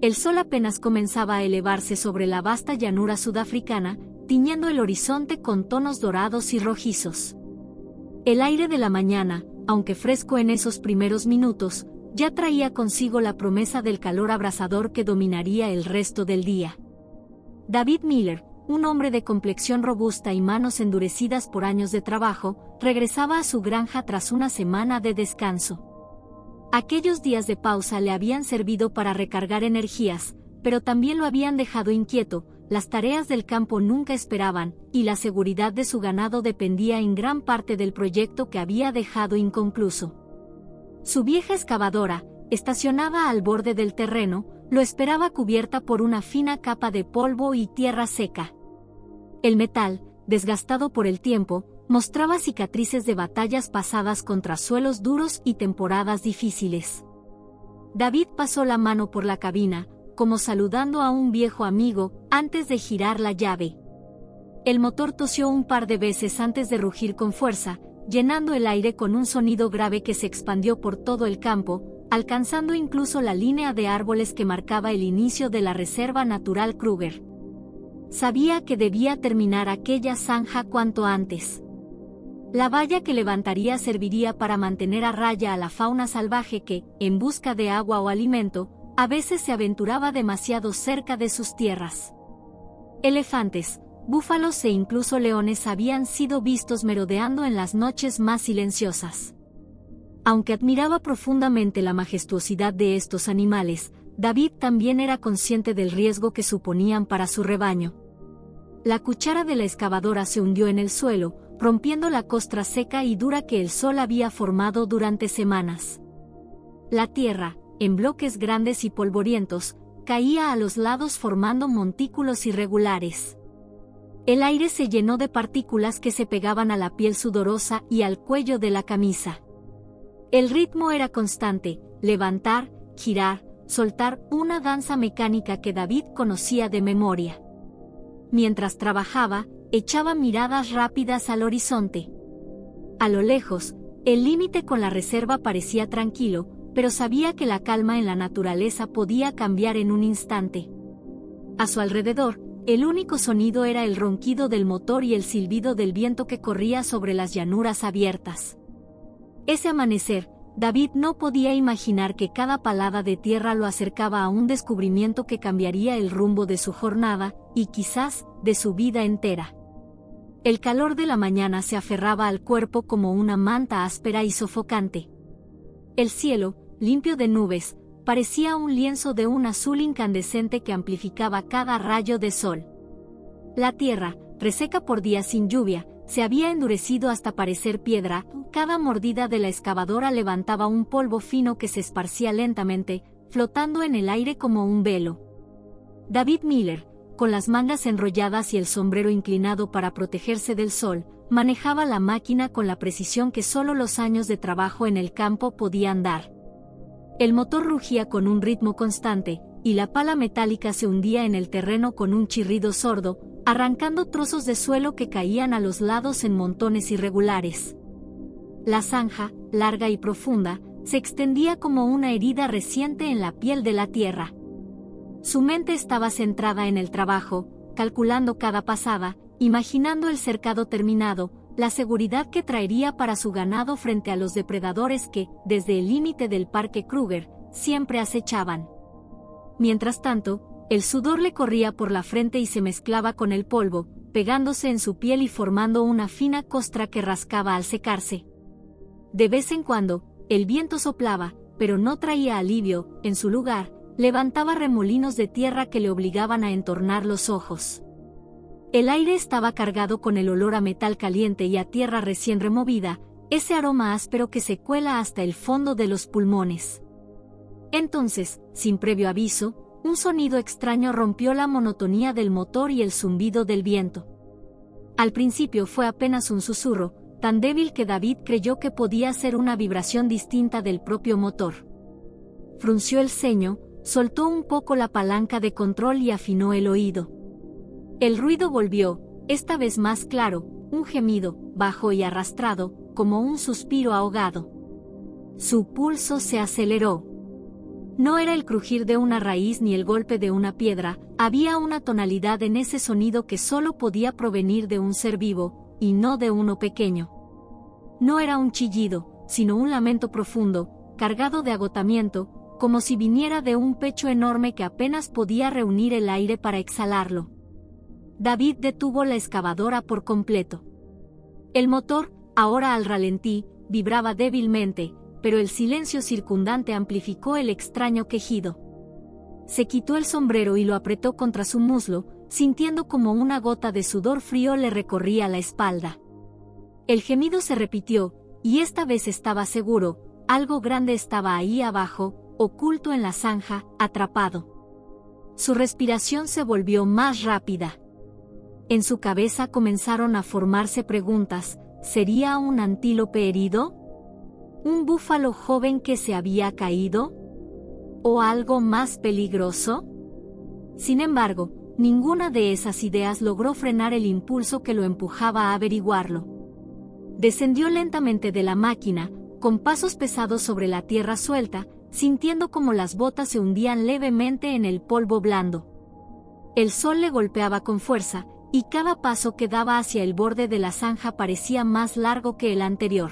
El sol apenas comenzaba a elevarse sobre la vasta llanura sudafricana, tiñendo el horizonte con tonos dorados y rojizos. El aire de la mañana, aunque fresco en esos primeros minutos, ya traía consigo la promesa del calor abrasador que dominaría el resto del día. David Miller, un hombre de complexión robusta y manos endurecidas por años de trabajo, regresaba a su granja tras una semana de descanso. Aquellos días de pausa le habían servido para recargar energías, pero también lo habían dejado inquieto. Las tareas del campo nunca esperaban, y la seguridad de su ganado dependía en gran parte del proyecto que había dejado inconcluso. Su vieja excavadora, estacionada al borde del terreno, lo esperaba cubierta por una fina capa de polvo y tierra seca. El metal, desgastado por el tiempo, mostraba cicatrices de batallas pasadas contra suelos duros y temporadas difíciles. David pasó la mano por la cabina, como saludando a un viejo amigo, antes de girar la llave. El motor tosió un par de veces antes de rugir con fuerza, llenando el aire con un sonido grave que se expandió por todo el campo, alcanzando incluso la línea de árboles que marcaba el inicio de la Reserva Natural Kruger. Sabía que debía terminar aquella zanja cuanto antes. La valla que levantaría serviría para mantener a raya a la fauna salvaje que, en busca de agua o alimento, a veces se aventuraba demasiado cerca de sus tierras. Elefantes, búfalos e incluso leones habían sido vistos merodeando en las noches más silenciosas. Aunque admiraba profundamente la majestuosidad de estos animales, David también era consciente del riesgo que suponían para su rebaño. La cuchara de la excavadora se hundió en el suelo, rompiendo la costra seca y dura que el sol había formado durante semanas. La tierra, en bloques grandes y polvorientos, caía a los lados formando montículos irregulares. El aire se llenó de partículas que se pegaban a la piel sudorosa y al cuello de la camisa. El ritmo era constante, levantar, girar, soltar, una danza mecánica que David conocía de memoria. Mientras trabajaba, echaba miradas rápidas al horizonte. A lo lejos, el límite con la reserva parecía tranquilo, pero sabía que la calma en la naturaleza podía cambiar en un instante. A su alrededor, el único sonido era el ronquido del motor y el silbido del viento que corría sobre las llanuras abiertas. Ese amanecer, David no podía imaginar que cada palada de tierra lo acercaba a un descubrimiento que cambiaría el rumbo de su jornada, y quizás, de su vida entera. El calor de la mañana se aferraba al cuerpo como una manta áspera y sofocante. El cielo, limpio de nubes, parecía un lienzo de un azul incandescente que amplificaba cada rayo de sol. La tierra, reseca por días sin lluvia, se había endurecido hasta parecer piedra. Cada mordida de la excavadora levantaba un polvo fino que se esparcía lentamente, flotando en el aire como un velo. David Miller, con las mangas enrolladas y el sombrero inclinado para protegerse del sol, manejaba la máquina con la precisión que solo los años de trabajo en el campo podían dar. El motor rugía con un ritmo constante, y la pala metálica se hundía en el terreno con un chirrido sordo, arrancando trozos de suelo que caían a los lados en montones irregulares. La zanja, larga y profunda, se extendía como una herida reciente en la piel de la tierra. Su mente estaba centrada en el trabajo, calculando cada pasada, imaginando el cercado terminado, la seguridad que traería para su ganado frente a los depredadores que, desde el límite del Parque Kruger, siempre acechaban. Mientras tanto, el sudor le corría por la frente y se mezclaba con el polvo, pegándose en su piel y formando una fina costra que rascaba al secarse. De vez en cuando, el viento soplaba, pero no traía alivio. En su lugar, levantaba remolinos de tierra que le obligaban a entornar los ojos. El aire estaba cargado con el olor a metal caliente y a tierra recién removida, ese aroma áspero que se cuela hasta el fondo de los pulmones. Entonces, sin previo aviso, un sonido extraño rompió la monotonía del motor y el zumbido del viento. Al principio fue apenas un susurro, tan débil que David creyó que podía ser una vibración distinta del propio motor. Frunció el ceño, soltó un poco la palanca de control y afinó el oído. El ruido volvió, esta vez más claro, un gemido, bajo y arrastrado, como un suspiro ahogado. Su pulso se aceleró. No era el crujir de una raíz ni el golpe de una piedra, había una tonalidad en ese sonido que solo podía provenir de un ser vivo, y no de uno pequeño. No era un chillido, sino un lamento profundo, cargado de agotamiento, como si viniera de un pecho enorme que apenas podía reunir el aire para exhalarlo. David detuvo la excavadora por completo. El motor, ahora al ralentí, vibraba débilmente, pero el silencio circundante amplificó el extraño quejido. Se quitó el sombrero y lo apretó contra su muslo, sintiendo como una gota de sudor frío le recorría la espalda. El gemido se repitió, y esta vez estaba seguro, algo grande estaba ahí abajo, oculto en la zanja, atrapado. Su respiración se volvió más rápida. En su cabeza comenzaron a formarse preguntas: ¿sería un antílope herido? ¿Un búfalo joven que se había caído? ¿O algo más peligroso? Sin embargo, ninguna de esas ideas logró frenar el impulso que lo empujaba a averiguarlo. Descendió lentamente de la máquina, con pasos pesados sobre la tierra suelta, sintiendo como las botas se hundían levemente en el polvo blando. El sol le golpeaba con fuerza, y cada paso que daba hacia el borde de la zanja parecía más largo que el anterior.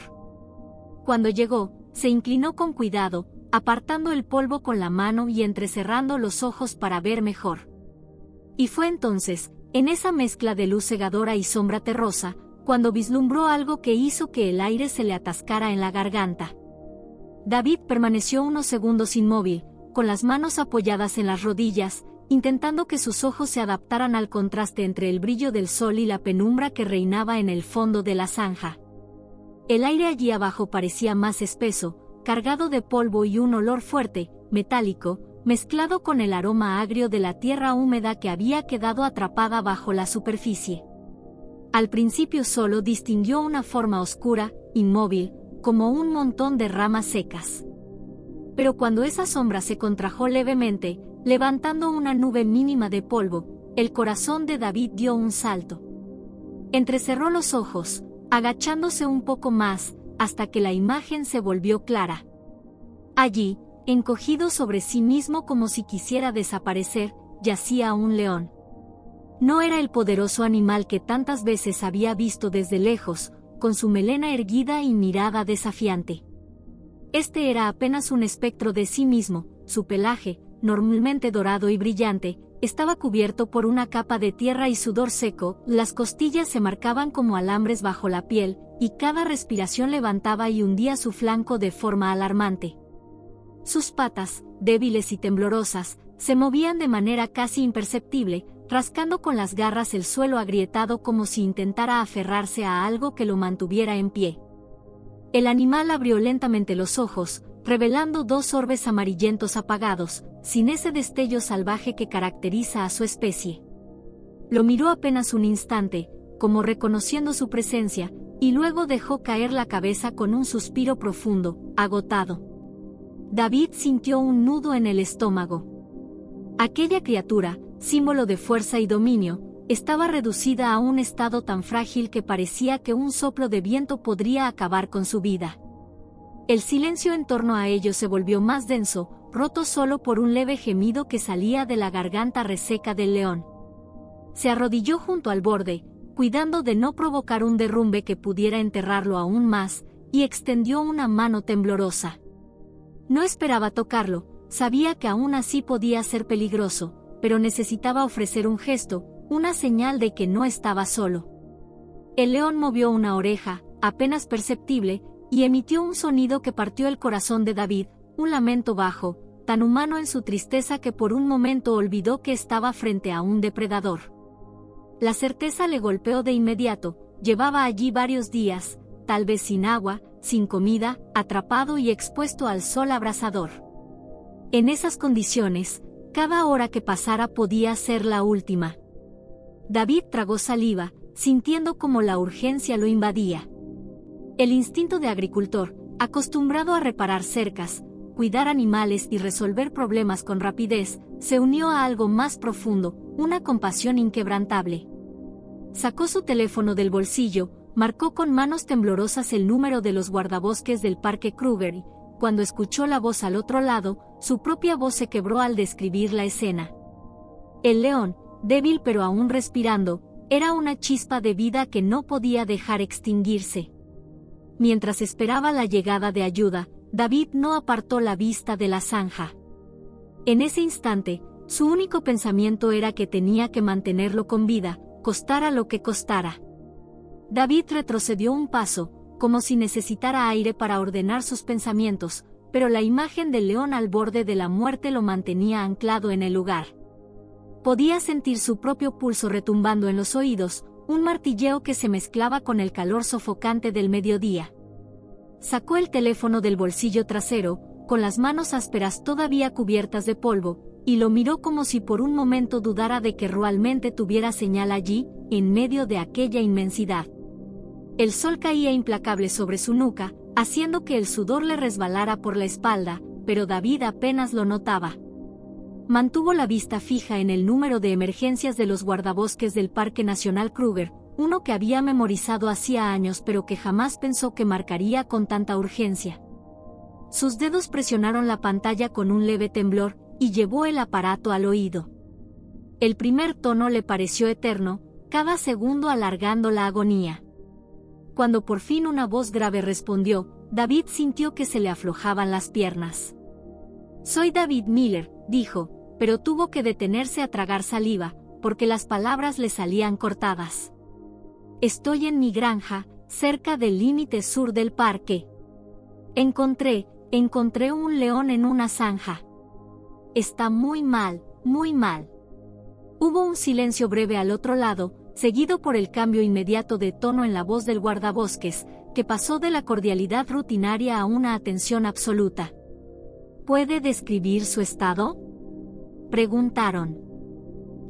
Cuando llegó, se inclinó con cuidado, apartando el polvo con la mano y entrecerrando los ojos para ver mejor. Y fue entonces, en esa mezcla de luz cegadora y sombra terrosa, cuando vislumbró algo que hizo que el aire se le atascara en la garganta. David permaneció unos segundos inmóvil, con las manos apoyadas en las rodillas, intentando que sus ojos se adaptaran al contraste entre el brillo del sol y la penumbra que reinaba en el fondo de la zanja. El aire allí abajo parecía más espeso, cargado de polvo y un olor fuerte, metálico, mezclado con el aroma agrio de la tierra húmeda que había quedado atrapada bajo la superficie. Al principio solo distinguió una forma oscura, inmóvil, como un montón de ramas secas. Pero cuando esa sombra se contrajo levemente, levantando una nube mínima de polvo, el corazón de David dio un salto. Entrecerró los ojos, agachándose un poco más, hasta que la imagen se volvió clara. Allí, encogido sobre sí mismo como si quisiera desaparecer, yacía un león. No era el poderoso animal que tantas veces había visto desde lejos, con su melena erguida y mirada desafiante. Este era apenas un espectro de sí mismo. Su pelaje, normalmente dorado y brillante, estaba cubierto por una capa de tierra y sudor seco, las costillas se marcaban como alambres bajo la piel, y cada respiración levantaba y hundía su flanco de forma alarmante. Sus patas, débiles y temblorosas, se movían de manera casi imperceptible, rascando con las garras el suelo agrietado como si intentara aferrarse a algo que lo mantuviera en pie. El animal abrió lentamente los ojos, revelando dos orbes amarillentos apagados, sin ese destello salvaje que caracteriza a su especie. Lo miró apenas un instante, como reconociendo su presencia, y luego dejó caer la cabeza con un suspiro profundo, agotado. David sintió un nudo en el estómago. Aquella criatura, símbolo de fuerza y dominio, estaba reducida a un estado tan frágil que parecía que un soplo de viento podría acabar con su vida. El silencio en torno a ellos se volvió más denso, roto solo por un leve gemido que salía de la garganta reseca del león. Se arrodilló junto al borde, cuidando de no provocar un derrumbe que pudiera enterrarlo aún más, y extendió una mano temblorosa. No esperaba tocarlo, sabía que aún así podía ser peligroso, pero necesitaba ofrecer un gesto, una señal de que no estaba solo. El león movió una oreja, apenas perceptible, y emitió un sonido que partió el corazón de David, un lamento bajo, tan humano en su tristeza que por un momento olvidó que estaba frente a un depredador. La certeza le golpeó de inmediato, llevaba allí varios días, tal vez sin agua, sin comida, atrapado y expuesto al sol abrasador. En esas condiciones, cada hora que pasara podía ser la última. David tragó saliva, sintiendo como la urgencia lo invadía. El instinto de agricultor, acostumbrado a reparar cercas, cuidar animales y resolver problemas con rapidez, se unió a algo más profundo, una compasión inquebrantable. Sacó su teléfono del bolsillo, marcó con manos temblorosas el número de los guardabosques del Parque Kruger cuando escuchó la voz al otro lado, su propia voz se quebró al describir la escena. El león, débil pero aún respirando, era una chispa de vida que no podía dejar extinguirse. Mientras esperaba la llegada de ayuda, David no apartó la vista de la zanja. En ese instante, su único pensamiento era que tenía que mantenerlo con vida, costara lo que costara. David retrocedió un paso, como si necesitara aire para ordenar sus pensamientos, pero la imagen del león al borde de la muerte lo mantenía anclado en el lugar. Podía sentir su propio pulso retumbando en los oídos, un martilleo que se mezclaba con el calor sofocante del mediodía. Sacó el teléfono del bolsillo trasero, con las manos ásperas todavía cubiertas de polvo, y lo miró como si por un momento dudara de que realmente tuviera señal allí, en medio de aquella inmensidad. El sol caía implacable sobre su nuca, haciendo que el sudor le resbalara por la espalda, pero David apenas lo notaba. Mantuvo la vista fija en el número de emergencias de los guardabosques del Parque Nacional Kruger, uno que había memorizado hacía años pero que jamás pensó que marcaría con tanta urgencia. Sus dedos presionaron la pantalla con un leve temblor, y llevó el aparato al oído. El primer tono le pareció eterno, cada segundo alargando la agonía. Cuando por fin una voz grave respondió, David sintió que se le aflojaban las piernas. «Soy David Miller», dijo, pero tuvo que detenerse a tragar saliva, porque las palabras le salían cortadas. «Estoy en mi granja, cerca del límite sur del parque. Encontré un león en una zanja. Está muy mal, muy mal». Hubo un silencio breve al otro lado, seguido por el cambio inmediato de tono en la voz del guardabosques, que pasó de la cordialidad rutinaria a una atención absoluta. «¿Puede describir su estado?», preguntaron.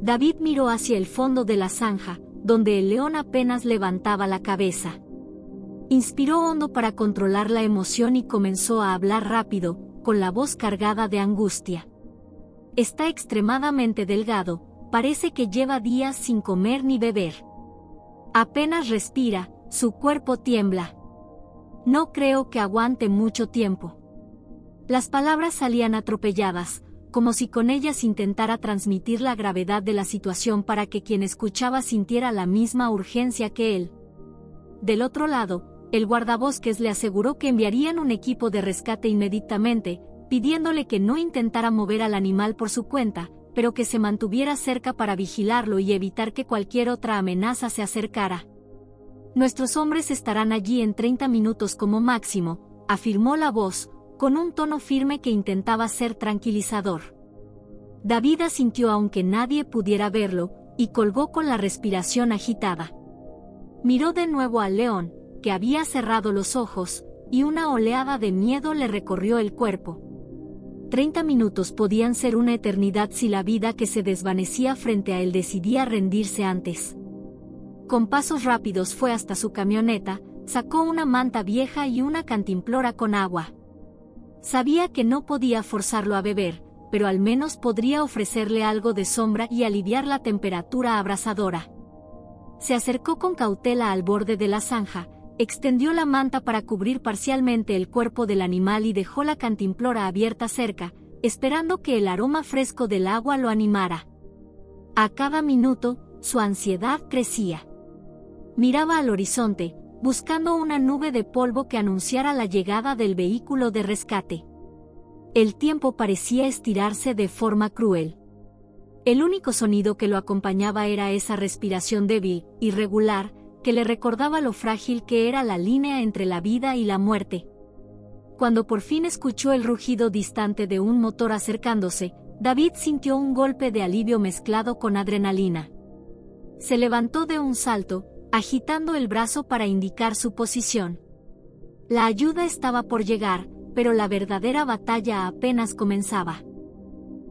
David miró hacia el fondo de la zanja, donde el león apenas levantaba la cabeza. Inspiró hondo para controlar la emoción y comenzó a hablar rápido, con la voz cargada de angustia. «Está extremadamente delgado. Parece que lleva días sin comer ni beber. Apenas respira, su cuerpo tiembla. No creo que aguante mucho tiempo». Las palabras salían atropelladas, como si con ellas intentara transmitir la gravedad de la situación para que quien escuchaba sintiera la misma urgencia que él. Del otro lado, el guardabosques le aseguró que enviarían un equipo de rescate inmediatamente, pidiéndole que no intentara mover al animal por su cuenta, pero que se mantuviera cerca para vigilarlo y evitar que cualquier otra amenaza se acercara. «Nuestros hombres estarán allí en 30 minutos como máximo», afirmó la voz, con un tono firme que intentaba ser tranquilizador. David asintió aunque nadie pudiera verlo, y colgó con la respiración agitada. Miró de nuevo al león, que había cerrado los ojos, y una oleada de miedo le recorrió el cuerpo. 30 minutos podían ser una eternidad si la vida que se desvanecía frente a él decidía rendirse antes. Con pasos rápidos fue hasta su camioneta, sacó una manta vieja y una cantimplora con agua. Sabía que no podía forzarlo a beber, pero al menos podría ofrecerle algo de sombra y aliviar la temperatura abrasadora. Se acercó con cautela al borde de la zanja, extendió la manta para cubrir parcialmente el cuerpo del animal y dejó la cantimplora abierta cerca, esperando que el aroma fresco del agua lo animara. A cada minuto, su ansiedad crecía. Miraba al horizonte, buscando una nube de polvo que anunciara la llegada del vehículo de rescate. El tiempo parecía estirarse de forma cruel. El único sonido que lo acompañaba era esa respiración débil, irregular, que le recordaba lo frágil que era la línea entre la vida y la muerte. Cuando por fin escuchó el rugido distante de un motor acercándose, David sintió un golpe de alivio mezclado con adrenalina. Se levantó de un salto, agitando el brazo para indicar su posición. La ayuda estaba por llegar, pero la verdadera batalla apenas comenzaba.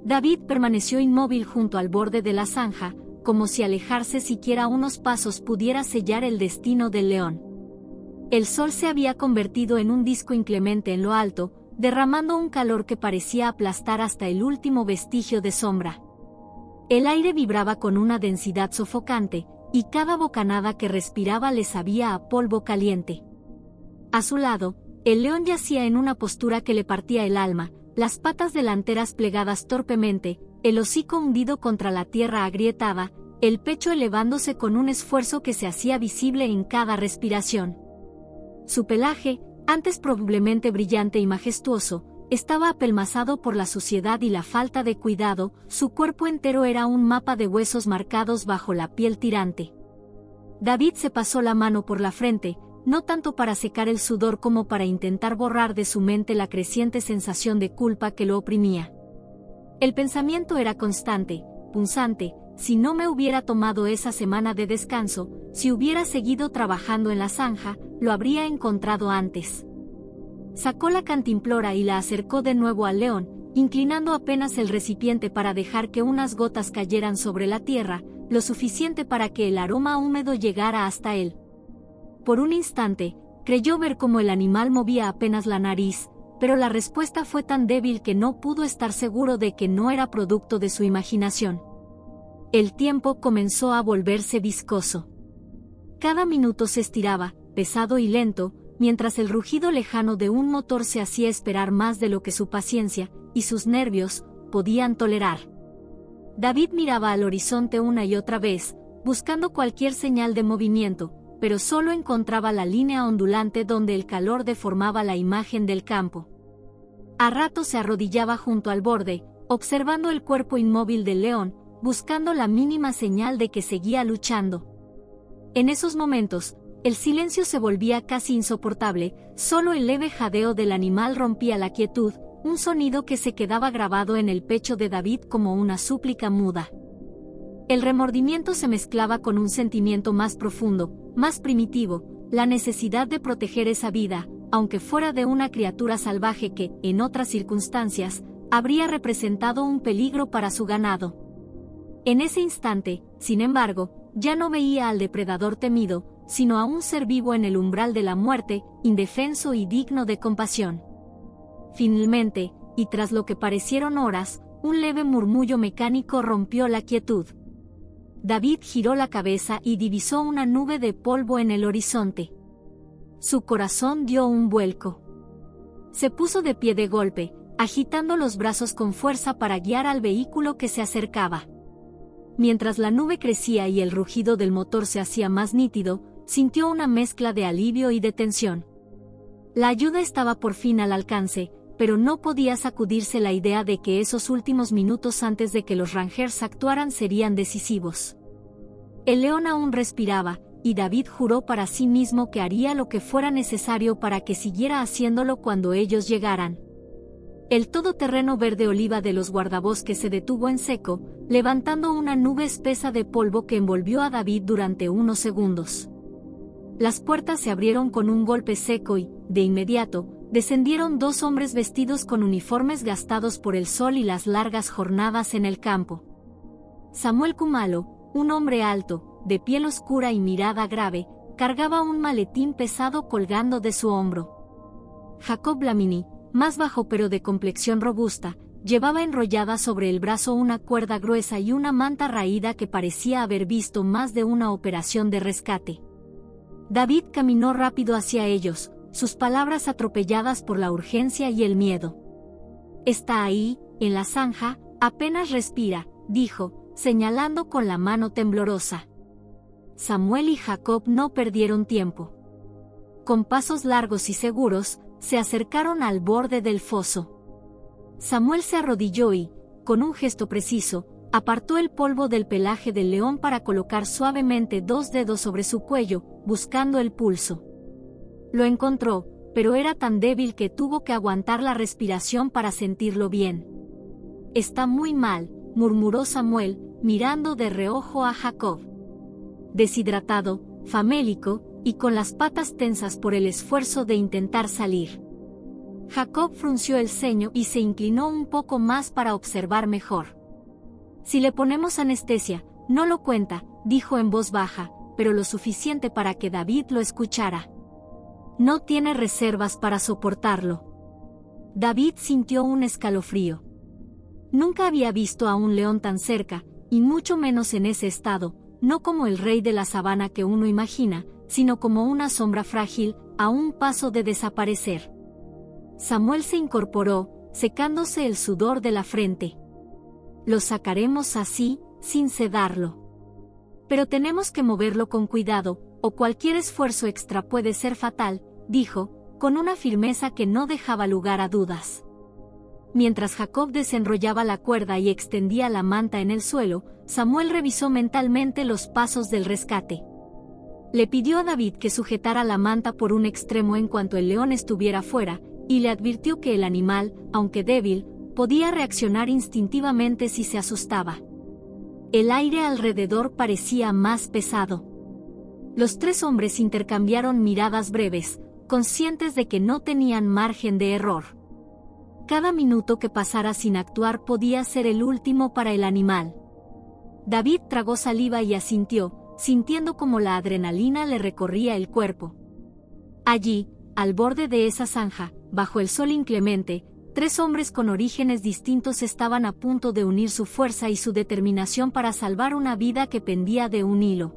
David permaneció inmóvil junto al borde de la zanja, como si alejarse siquiera unos pasos pudiera sellar el destino del león. El sol se había convertido en un disco inclemente en lo alto, derramando un calor que parecía aplastar hasta el último vestigio de sombra. El aire vibraba con una densidad sofocante, y cada bocanada que respiraba le sabía a polvo caliente. A su lado, El león yacía en una postura que le partía el alma, las patas delanteras plegadas torpemente, el hocico hundido contra la tierra agrietada, el pecho elevándose con un esfuerzo que se hacía visible en cada respiración. Su pelaje, antes probablemente brillante y majestuoso, estaba apelmazado por la suciedad y la falta de cuidado, su cuerpo entero era un mapa de huesos marcados bajo la piel tirante. David se pasó la mano por la frente, no tanto para secar el sudor como para intentar borrar de su mente la creciente sensación de culpa que lo oprimía. El pensamiento era constante, punzante: si no me hubiera tomado esa semana de descanso, si hubiera seguido trabajando en la zanja, lo habría encontrado antes. Sacó la cantimplora y la acercó de nuevo al león, inclinando apenas el recipiente para dejar que unas gotas cayeran sobre la tierra, lo suficiente para que el aroma húmedo llegara hasta él. Por un instante, creyó ver cómo el animal movía apenas la nariz, pero la respuesta fue tan débil que no pudo estar seguro de que no era producto de su imaginación. El tiempo comenzó a volverse viscoso. Cada minuto se estiraba, pesado y lento, mientras el rugido lejano de un motor se hacía esperar más de lo que su paciencia y sus nervios podían tolerar. David miraba al horizonte una y otra vez, buscando cualquier señal de movimiento, pero solo encontraba la línea ondulante donde el calor deformaba la imagen del campo. A ratos se arrodillaba junto al borde, observando el cuerpo inmóvil del león, buscando la mínima señal de que seguía luchando. En esos momentos, el silencio se volvía casi insoportable, solo el leve jadeo del animal rompía la quietud, un sonido que se quedaba grabado en el pecho de David como una súplica muda. El remordimiento se mezclaba con un sentimiento más profundo, más primitivo, la necesidad de proteger esa vida, aunque fuera de una criatura salvaje que, en otras circunstancias, habría representado un peligro para su ganado. En ese instante, sin embargo, ya no veía al depredador temido, sino a un ser vivo en el umbral de la muerte, indefenso y digno de compasión. Finalmente, y tras lo que parecieron horas, un leve murmullo mecánico rompió la quietud. David giró la cabeza y divisó una nube de polvo en el horizonte. Su corazón dio un vuelco. Se puso de pie de golpe, agitando los brazos con fuerza para guiar al vehículo que se acercaba. Mientras la nube crecía y el rugido del motor se hacía más nítido, sintió una mezcla de alivio y de tensión. La ayuda estaba por fin al alcance, pero no podía sacudirse la idea de que esos últimos minutos antes de que los Rangers actuaran serían decisivos. El león aún respiraba, y David juró para sí mismo que haría lo que fuera necesario para que siguiera haciéndolo cuando ellos llegaran. El todoterreno verde oliva de los guardabosques se detuvo en seco, levantando una nube espesa de polvo que envolvió a David durante unos segundos. Las puertas se abrieron con un golpe seco y, de inmediato, descendieron dos hombres vestidos con uniformes gastados por el sol y las largas jornadas en el campo. Samuel Kumalo, un hombre alto, de piel oscura y mirada grave, cargaba un maletín pesado colgando de su hombro. Jacob Lamini, más bajo pero de complexión robusta, llevaba enrollada sobre el brazo una cuerda gruesa y una manta raída que parecía haber visto más de una operación de rescate. David caminó rápido hacia ellos, sus palabras atropelladas por la urgencia y el miedo. «Está ahí, en la zanja, apenas respira», dijo, señalando con la mano temblorosa. Samuel y Jacob no perdieron tiempo. Con pasos largos y seguros, se acercaron al borde del foso. Samuel se arrodilló y, con un gesto preciso, apartó el polvo del pelaje del león para colocar suavemente dos dedos sobre su cuello, buscando el pulso. Lo encontró, pero era tan débil que tuvo que aguantar la respiración para sentirlo bien. «Está muy mal», murmuró Samuel, mirando de reojo a Jacob. Deshidratado, famélico, y con las patas tensas por el esfuerzo de intentar salir. Jacob frunció el ceño y se inclinó un poco más para observar mejor. «Si le ponemos anestesia, no lo cuenta», dijo en voz baja, pero lo suficiente para que David lo escuchara. «No tiene reservas para soportarlo». David sintió un escalofrío. Nunca había visto a un león tan cerca, y mucho menos en ese estado, no como el rey de la sabana que uno imagina, sino como una sombra frágil, a un paso de desaparecer. Samuel se incorporó, secándose el sudor de la frente. Lo sacaremos así, sin sedarlo. Pero tenemos que moverlo con cuidado, o cualquier esfuerzo extra puede ser fatal, dijo, con una firmeza que no dejaba lugar a dudas. Mientras Jacob desenrollaba la cuerda y extendía la manta en el suelo, Samuel revisó mentalmente los pasos del rescate. Le pidió a David que sujetara la manta por un extremo en cuanto el león estuviera fuera, y le advirtió que el animal, aunque débil, podía reaccionar instintivamente si se asustaba. El aire alrededor parecía más pesado. Los tres hombres intercambiaron miradas breves, conscientes de que no tenían margen de error. Cada minuto que pasara sin actuar podía ser el último para el animal. David tragó saliva y asintió, sintiendo como la adrenalina le recorría el cuerpo. Allí, al borde de esa zanja, bajo el sol inclemente, tres hombres con orígenes distintos estaban a punto de unir su fuerza y su determinación para salvar una vida que pendía de un hilo.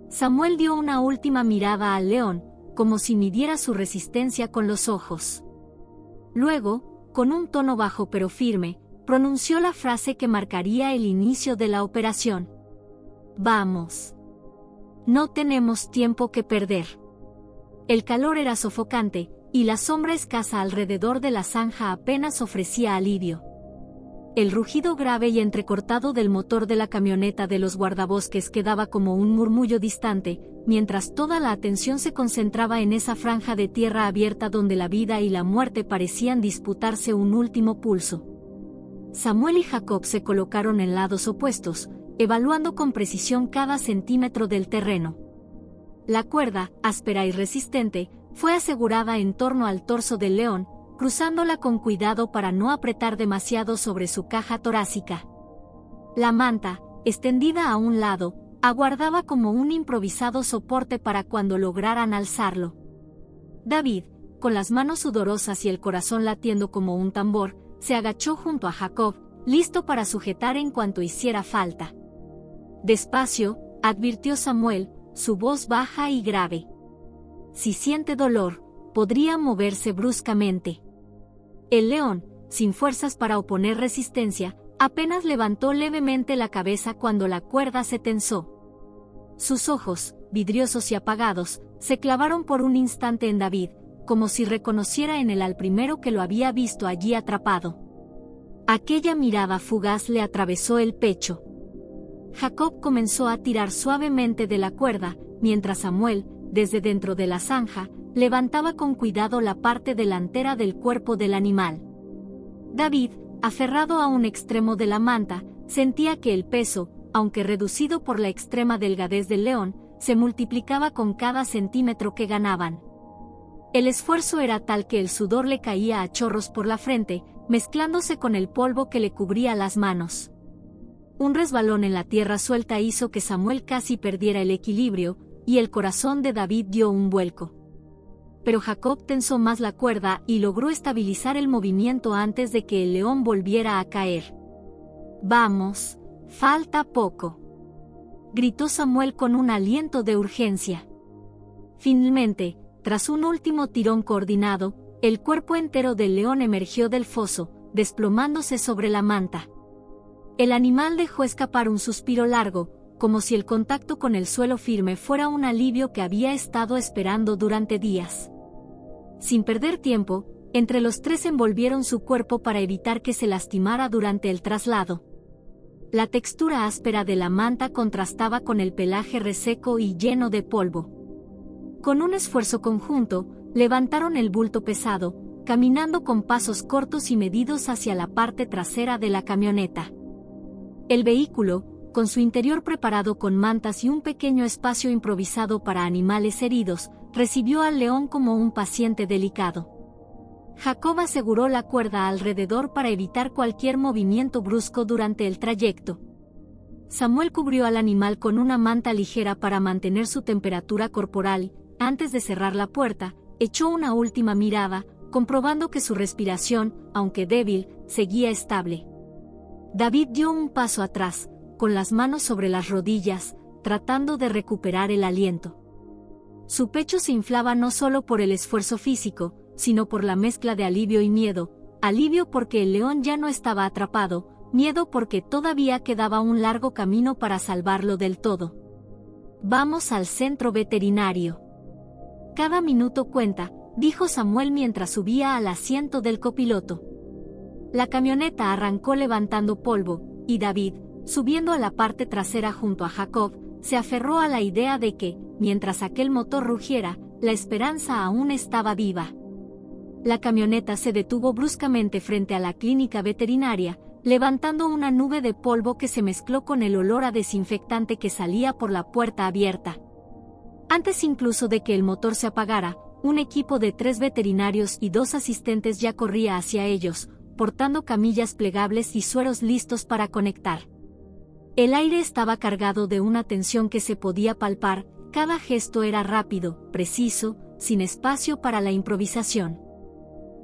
Samuel dio una última mirada al león, como si midiera su resistencia con los ojos. Luego, con un tono bajo pero firme, pronunció la frase que marcaría el inicio de la operación. «Vamos. No tenemos tiempo que perder». El calor era sofocante, y la sombra escasa alrededor de la zanja apenas ofrecía alivio. El rugido grave y entrecortado del motor de la camioneta de los guardabosques quedaba como un murmullo distante, mientras toda la atención se concentraba en esa franja de tierra abierta donde la vida y la muerte parecían disputarse un último pulso. Samuel y Jacob se colocaron en lados opuestos, evaluando con precisión cada centímetro del terreno. La cuerda, áspera y resistente, fue asegurada en torno al torso del león, cruzándola con cuidado para no apretar demasiado sobre su caja torácica. La manta, extendida a un lado, aguardaba como un improvisado soporte para cuando lograran alzarlo. David, con las manos sudorosas y el corazón latiendo como un tambor, se agachó junto a Jacob, listo para sujetar en cuanto hiciera falta. «Despacio», advirtió Samuel, su voz baja y grave. «Si siente dolor, podría moverse bruscamente». El león, sin fuerzas para oponer resistencia, apenas levantó levemente la cabeza cuando la cuerda se tensó. Sus ojos, vidriosos y apagados, se clavaron por un instante en David, como si reconociera en él al primero que lo había visto allí atrapado. Aquella mirada fugaz le atravesó el pecho. Jacob comenzó a tirar suavemente de la cuerda, mientras Samuel, desde dentro de la zanja, levantaba con cuidado la parte delantera del cuerpo del animal. David, aferrado a un extremo de la manta, sentía que el peso, aunque reducido por la extrema delgadez del león, se multiplicaba con cada centímetro que ganaban. El esfuerzo era tal que el sudor le caía a chorros por la frente, mezclándose con el polvo que le cubría las manos. Un resbalón en la tierra suelta hizo que Samuel casi perdiera el equilibrio, y el corazón de David dio un vuelco. Pero Jacob tensó más la cuerda y logró estabilizar el movimiento antes de que el león volviera a caer. «Vamos, falta poco», gritó Samuel con un aliento de urgencia. Finalmente, tras un último tirón coordinado, el cuerpo entero del león emergió del foso, desplomándose sobre la manta. El animal dejó escapar un suspiro largo, como si el contacto con el suelo firme fuera un alivio que había estado esperando durante días. Sin perder tiempo, entre los tres envolvieron su cuerpo para evitar que se lastimara durante el traslado. La textura áspera de la manta contrastaba con el pelaje reseco y lleno de polvo. Con un esfuerzo conjunto, levantaron el bulto pesado, caminando con pasos cortos y medidos hacia la parte trasera de la camioneta. El vehículo, con su interior preparado con mantas y un pequeño espacio improvisado para animales heridos, recibió al león como un paciente delicado. Jacob aseguró la cuerda alrededor para evitar cualquier movimiento brusco durante el trayecto. Samuel cubrió al animal con una manta ligera para mantener su temperatura corporal. Antes de cerrar la puerta, echó una última mirada, comprobando que su respiración, aunque débil, seguía estable. David dio un paso atrás, con las manos sobre las rodillas, tratando de recuperar el aliento. Su pecho se inflaba no solo por el esfuerzo físico, sino por la mezcla de alivio y miedo. Alivio porque el león ya no estaba atrapado, miedo porque todavía quedaba un largo camino para salvarlo del todo. Vamos al centro veterinario. Cada minuto cuenta, dijo Samuel mientras subía al asiento del copiloto. La camioneta arrancó levantando polvo, y David, subiendo a la parte trasera junto a Jacob, se aferró a la idea de que, mientras aquel motor rugiera, la esperanza aún estaba viva. La camioneta se detuvo bruscamente frente a la clínica veterinaria, levantando una nube de polvo que se mezcló con el olor a desinfectante que salía por la puerta abierta. Antes incluso de que el motor se apagara, un equipo de 3 veterinarios y 2 asistentes ya corría hacia ellos, portando camillas plegables y sueros listos para conectar. El aire estaba cargado de una tensión que se podía palpar, cada gesto era rápido, preciso, sin espacio para la improvisación.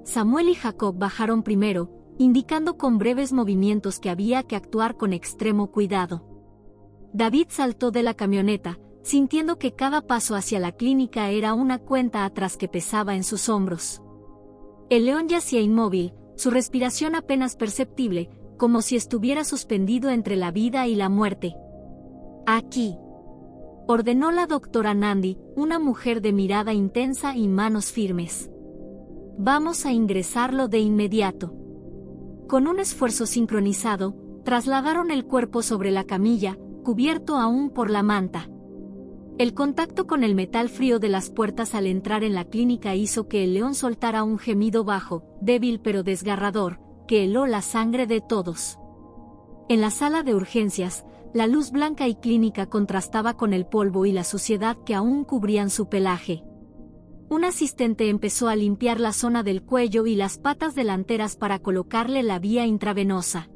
Samuel y Jacob bajaron primero, indicando con breves movimientos que había que actuar con extremo cuidado. David saltó de la camioneta, sintiendo que cada paso hacia la clínica era una cuenta atrás que pesaba en sus hombros. El león yacía inmóvil, su respiración apenas perceptible, como si estuviera suspendido entre la vida y la muerte. «Aquí», ordenó la doctora Nandi, una mujer de mirada intensa y manos firmes. «Vamos a ingresarlo de inmediato». Con un esfuerzo sincronizado, trasladaron el cuerpo sobre la camilla, cubierto aún por la manta. El contacto con el metal frío de las puertas al entrar en la clínica hizo que el león soltara un gemido bajo, débil pero desgarrador, que heló la sangre de todos. En la sala de urgencias, la luz blanca y clínica contrastaba con el polvo y la suciedad que aún cubrían su pelaje. Un asistente empezó a limpiar la zona del cuello y las patas delanteras para colocarle la vía intravenosa.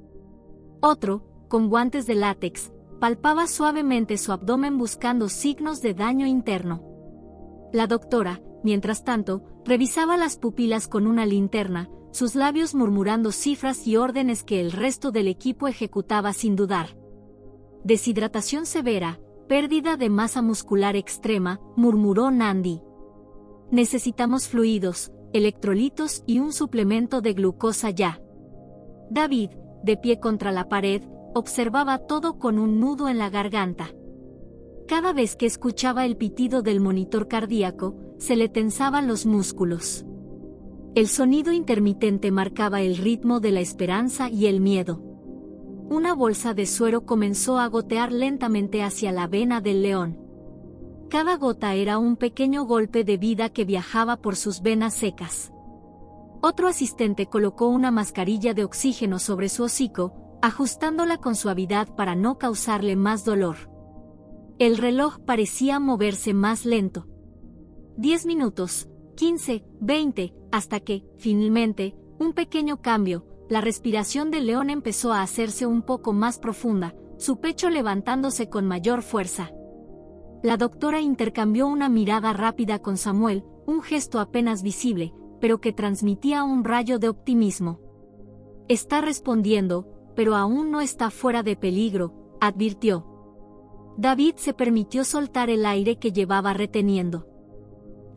Otro, con guantes de látex, palpaba suavemente su abdomen buscando signos de daño interno. La doctora, mientras tanto, revisaba las pupilas con una linterna, sus labios murmurando cifras y órdenes que el resto del equipo ejecutaba sin dudar. «Deshidratación severa, pérdida de masa muscular extrema», murmuró Nandi. «Necesitamos fluidos, electrolitos y un suplemento de glucosa ya». David, de pie contra la pared, observaba todo con un nudo en la garganta. Cada vez que escuchaba el pitido del monitor cardíaco, se le tensaban los músculos. El sonido intermitente marcaba el ritmo de la esperanza y el miedo. Una bolsa de suero comenzó a gotear lentamente hacia la vena del león. Cada gota era un pequeño golpe de vida que viajaba por sus venas secas. Otro asistente colocó una mascarilla de oxígeno sobre su hocico, ajustándola con suavidad para no causarle más dolor. El reloj parecía moverse más lento. 10 minutos, 15, 20, hasta que, finalmente, un pequeño cambio, la respiración del león empezó a hacerse un poco más profunda, su pecho levantándose con mayor fuerza. La doctora intercambió una mirada rápida con Samuel, un gesto apenas visible, pero que transmitía un rayo de optimismo. «Está respondiendo, pero aún no está fuera de peligro», advirtió. David se permitió soltar el aire que llevaba reteniendo.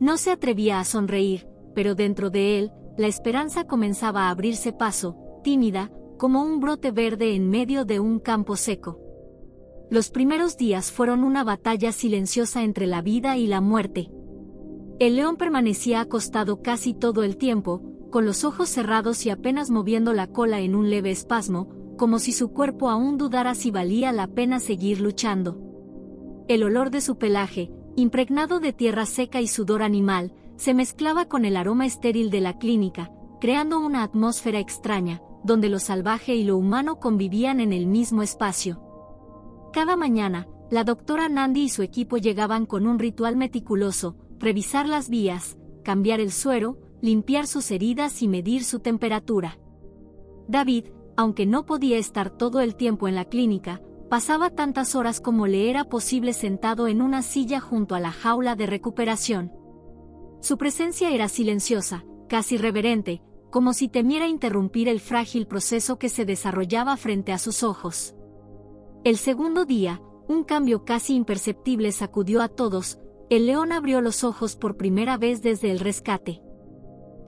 No se atrevía a sonreír, pero dentro de él, la esperanza comenzaba a abrirse paso, tímida, como un brote verde en medio de un campo seco. Los primeros días fueron una batalla silenciosa entre la vida y la muerte. El león permanecía acostado casi todo el tiempo, con los ojos cerrados y apenas moviendo la cola en un leve espasmo, como si su cuerpo aún dudara si valía la pena seguir luchando. El olor de su pelaje, impregnado de tierra seca y sudor animal, se mezclaba con el aroma estéril de la clínica, creando una atmósfera extraña, donde lo salvaje y lo humano convivían en el mismo espacio. Cada mañana, la doctora Nandi y su equipo llegaban con un ritual meticuloso: revisar las vías, cambiar el suero, limpiar sus heridas y medir su temperatura. David, aunque no podía estar todo el tiempo en la clínica, pasaba tantas horas como le era posible sentado en una silla junto a la jaula de recuperación. Su presencia era silenciosa, casi reverente, como si temiera interrumpir el frágil proceso que se desarrollaba frente a sus ojos. El segundo día, un cambio casi imperceptible sacudió a todos. El león abrió los ojos por primera vez desde el rescate.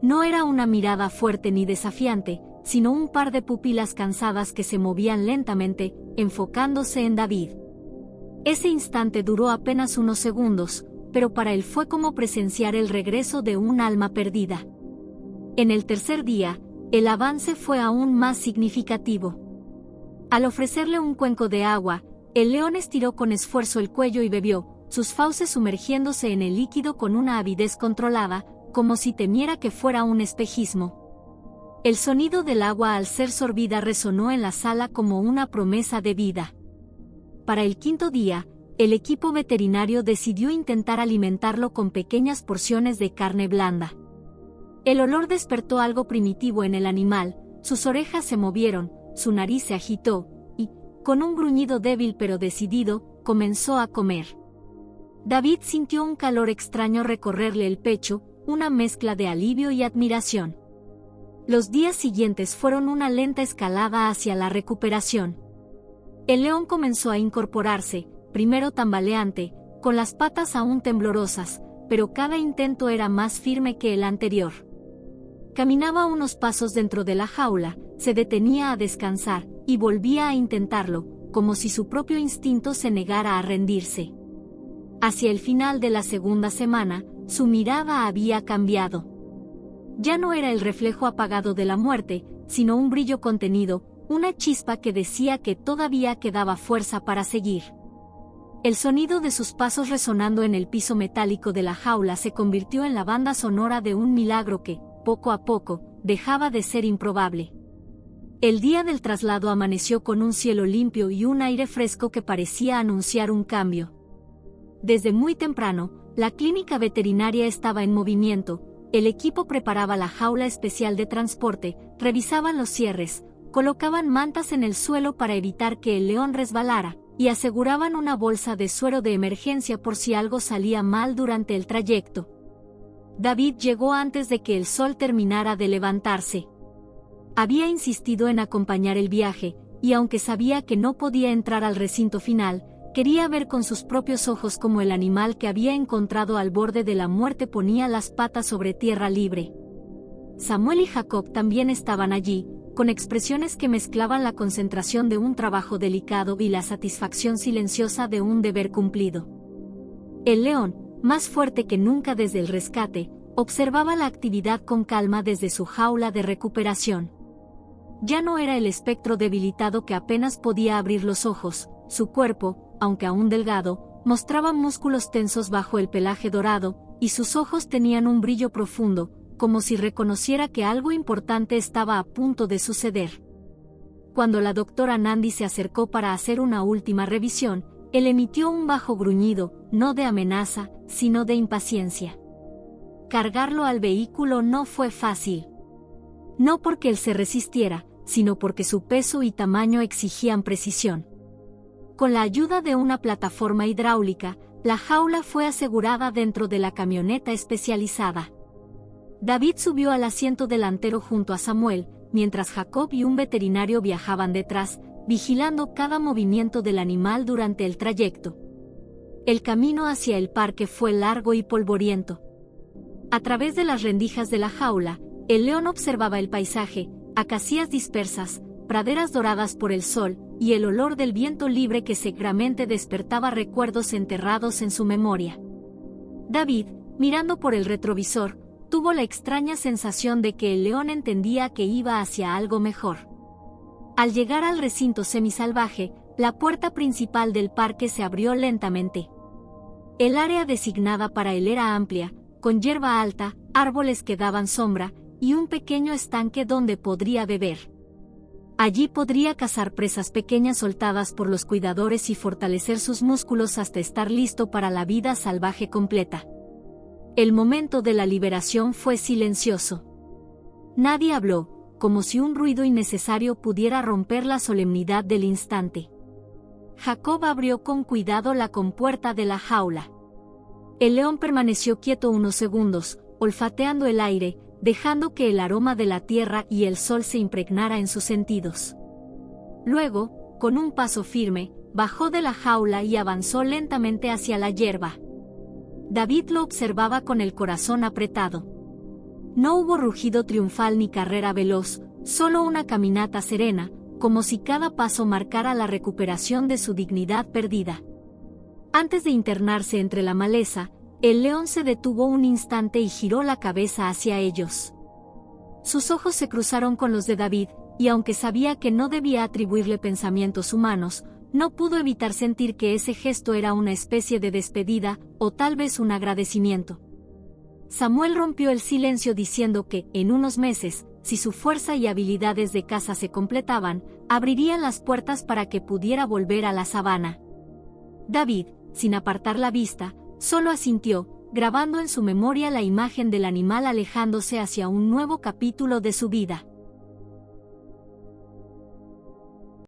No era una mirada fuerte ni desafiante, sino un par de pupilas cansadas que se movían lentamente, enfocándose en David. Ese instante duró apenas unos segundos, pero para él fue como presenciar el regreso de un alma perdida. En el tercer día, el avance fue aún más significativo. Al ofrecerle un cuenco de agua, el león estiró con esfuerzo el cuello y bebió, sus fauces sumergiéndose en el líquido con una avidez controlada, como si temiera que fuera un espejismo. El sonido del agua al ser sorbida resonó en la sala como una promesa de vida. Para el quinto día, el equipo veterinario decidió intentar alimentarlo con pequeñas porciones de carne blanda. El olor despertó algo primitivo en el animal, sus orejas se movieron, su nariz se agitó, y, con un gruñido débil pero decidido, comenzó a comer. David sintió un calor extraño recorrerle el pecho, una mezcla de alivio y admiración. Los días siguientes fueron una lenta escalada hacia la recuperación. El león comenzó a incorporarse, primero tambaleante, con las patas aún temblorosas, pero cada intento era más firme que el anterior. Caminaba unos pasos dentro de la jaula, se detenía a descansar, y volvía a intentarlo, como si su propio instinto se negara a rendirse. Hacia el final de la segunda semana, su mirada había cambiado. Ya no era el reflejo apagado de la muerte, sino un brillo contenido, una chispa que decía que todavía quedaba fuerza para seguir. El sonido de sus pasos resonando en el piso metálico de la jaula se convirtió en la banda sonora de un milagro que, poco a poco, dejaba de ser improbable. El día del traslado amaneció con un cielo limpio y un aire fresco que parecía anunciar un cambio. Desde muy temprano, la clínica veterinaria estaba en movimiento, el equipo preparaba la jaula especial de transporte, revisaban los cierres, colocaban mantas en el suelo para evitar que el león resbalara, y aseguraban una bolsa de suero de emergencia por si algo salía mal durante el trayecto. David llegó antes de que el sol terminara de levantarse. Había insistido en acompañar el viaje, y aunque sabía que no podía entrar al recinto final, quería ver con sus propios ojos cómo el animal que había encontrado al borde de la muerte ponía las patas sobre tierra libre. Samuel y Jacob también estaban allí, con expresiones que mezclaban la concentración de un trabajo delicado y la satisfacción silenciosa de un deber cumplido. El león, más fuerte que nunca desde el rescate, observaba la actividad con calma desde su jaula de recuperación. Ya no era el espectro debilitado que apenas podía abrir los ojos, su cuerpo, aunque aún delgado, mostraba músculos tensos bajo el pelaje dorado, y sus ojos tenían un brillo profundo, como si reconociera que algo importante estaba a punto de suceder. Cuando la doctora Nandi se acercó para hacer una última revisión, él emitió un bajo gruñido, no de amenaza, sino de impaciencia. Cargarlo al vehículo no fue fácil. No porque él se resistiera, sino porque su peso y tamaño exigían precisión. Con la ayuda de una plataforma hidráulica, la jaula fue asegurada dentro de la camioneta especializada. David subió al asiento delantero junto a Samuel, mientras Jacob y un veterinario viajaban detrás, vigilando cada movimiento del animal durante el trayecto. El camino hacia el parque fue largo y polvoriento. A través de las rendijas de la jaula, el león observaba el paisaje, acacias dispersas, praderas doradas por el sol, y el olor del viento libre que seguramente despertaba recuerdos enterrados en su memoria. David, mirando por el retrovisor, tuvo la extraña sensación de que el león entendía que iba hacia algo mejor. Al llegar al recinto semisalvaje, la puerta principal del parque se abrió lentamente. El área designada para él era amplia, con hierba alta, árboles que daban sombra, y un pequeño estanque donde podría beber. Allí podría cazar presas pequeñas soltadas por los cuidadores y fortalecer sus músculos hasta estar listo para la vida salvaje completa. El momento de la liberación fue silencioso. Nadie habló, como si un ruido innecesario pudiera romper la solemnidad del instante. Jacob abrió con cuidado la compuerta de la jaula. El león permaneció quieto unos segundos, olfateando el aire, dejando que el aroma de la tierra y el sol se impregnara en sus sentidos. Luego, con un paso firme, bajó de la jaula y avanzó lentamente hacia la hierba. David lo observaba con el corazón apretado. No hubo rugido triunfal ni carrera veloz, solo una caminata serena, como si cada paso marcara la recuperación de su dignidad perdida. Antes de internarse entre la maleza, el león se detuvo un instante y giró la cabeza hacia ellos. Sus ojos se cruzaron con los de David, y aunque sabía que no debía atribuirle pensamientos humanos, no pudo evitar sentir que ese gesto era una especie de despedida, o tal vez un agradecimiento. Samuel rompió el silencio diciendo que, en unos meses, si su fuerza y habilidades de caza se completaban, abrirían las puertas para que pudiera volver a la sabana. David, sin apartar la vista, solo asintió, grabando en su memoria la imagen del animal alejándose hacia un nuevo capítulo de su vida.